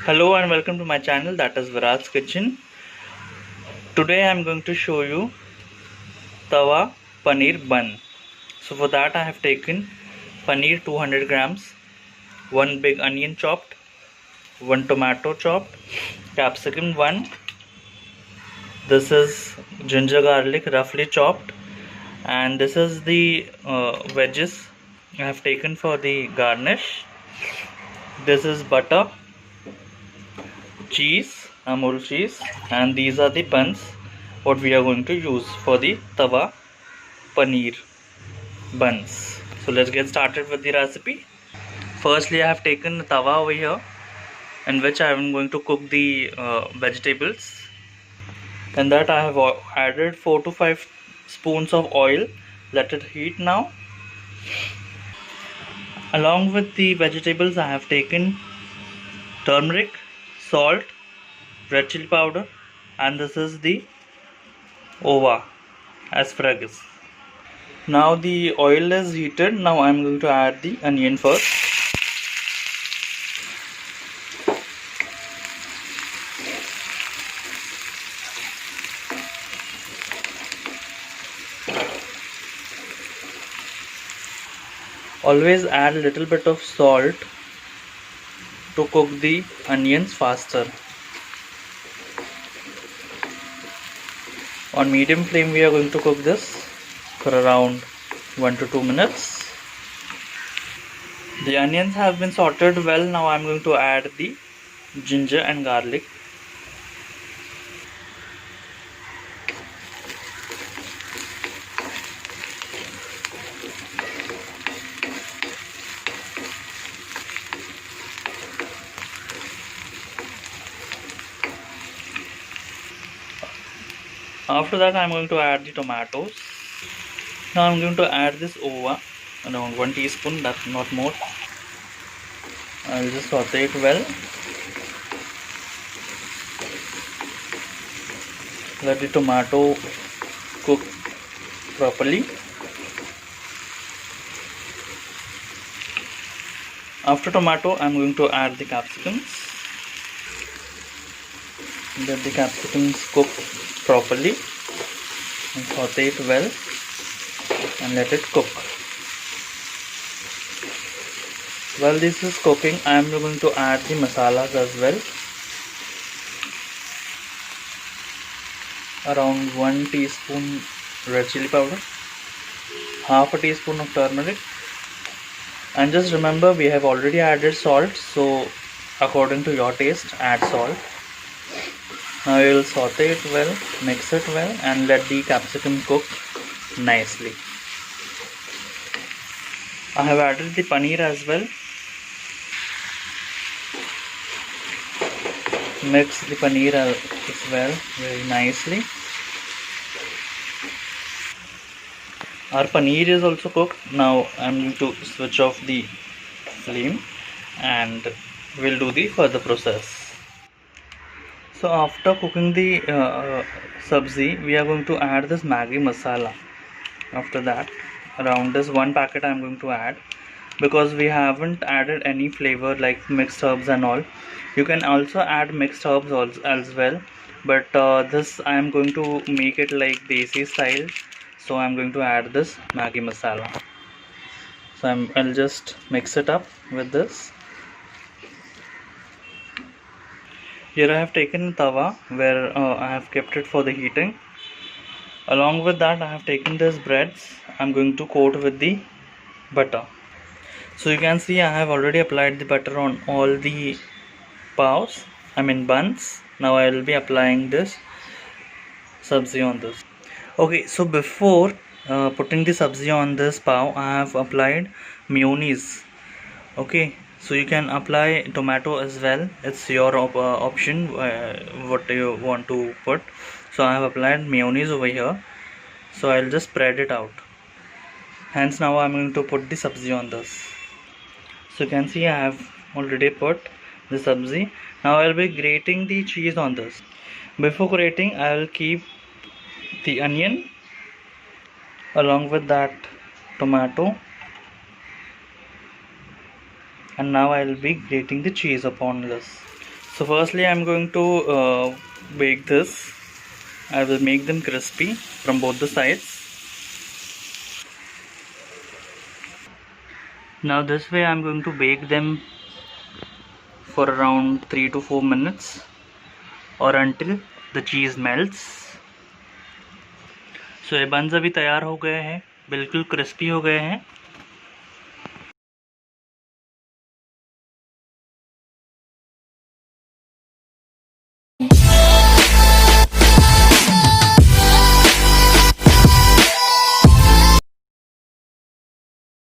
Hello and welcome to my channel, that is Virat's Kitchen. Today I am going to show you tawa paneer bun. So for that I have taken paneer 200 grams, one big onion chopped, one tomato chopped, capsicum 1. This is ginger garlic roughly chopped, and this is the wedges I have taken for the garnish. This is butter, cheese, Amul cheese, and these are the buns what we are going to use for the tawa paneer buns. So let's get started with the recipe. Firstly, I have taken a tawa over here in which I am going to cook the vegetables. In that I have added 4 to 5 spoons of oil. Let it heat now. Along with the vegetables I have taken turmeric, salt, red chili powder, and this is the ova, asparagus. Now the oil is heated. Now I am going to add the onion first. Always add a little bit of salt to cook the onions faster. On medium flame we are going to cook this for around 1 to 2 minutes. The onions have been sauteed well. Now I am going to add the ginger and garlic. After that I am going to add the tomatoes. Now I am going to add this ova, around 1 teaspoon, that's not more. I will just saute it well. Let the tomato cook properly. After tomato I am going to add the capsicums. Let the capsicums cook properly and saute it well and let it cook. While this is cooking, I am going to add the masalas as well. Around 1 teaspoon red chili powder, half a teaspoon of turmeric, and just remember we have already added salt, so according to your taste add salt. Now you will saute it well, mix it well, and let the capsicum cook nicely. I have added the paneer as well. Mix the paneer as well very nicely. Our paneer is also cooked. Now I am going to switch off the flame and we'll do the further process. So after cooking the sabzi, we are going to add this Maggi masala. After that, around this 1 packet I am going to add, because we haven't added any flavor like mixed herbs and all. You can also add mixed herbs also as well, but this I am going to make it like desi style, so I am going to add this Maggi masala. So I'll just mix it up with this. Here I have taken tawa where I have kept it for the heating. Along with that I have taken this breads. I'm going to coat with the butter. So you can see I have already applied the butter on all the buns. Now I will be applying this sabzi on this. Okay, so before putting the sabzi on this pav, I have applied mayonnaise. Okay, so you can apply tomato as well. It's your option what you want to put. So I have applied mayonnaise over here. So I'll just spread it out. Hence now I'm going to put the sabzi on this. So you can see I have already put the sabzi. Now I'll be grating the cheese on this. Before grating, I'll keep the onion along with that tomato, and now I will be grating the cheese upon this. So firstly I'm going to bake this. I will make them crispy from both the sides. Now this way I'm going to bake them for around 3 to 4 minutes or until the cheese melts. So ये बंस अभी तैयार हो गए हैं, बिल्कुल crispy हो गए हैं.